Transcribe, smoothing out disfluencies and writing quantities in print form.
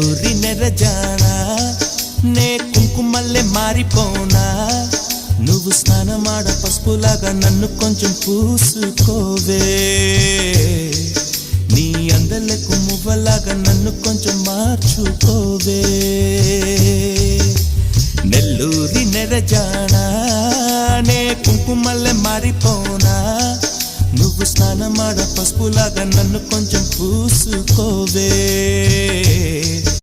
నెల్లూరి నెరజానా నే కుంకుమల్లే మారిపోనా నువ్వు స్నానమాడ పసుపులాగా నన్ను కొంచెం పూసుకోవే నీ అందలకు మువ్వలాగా నన్ను కొంచెం మార్చుకోవే నెల్లూరి నెరజానా నే కుంకుమల్లే మారిపోనా నువ్వు స్నానమాడ పసుపులాగా నన్ను కొంచెం పూసుకోవే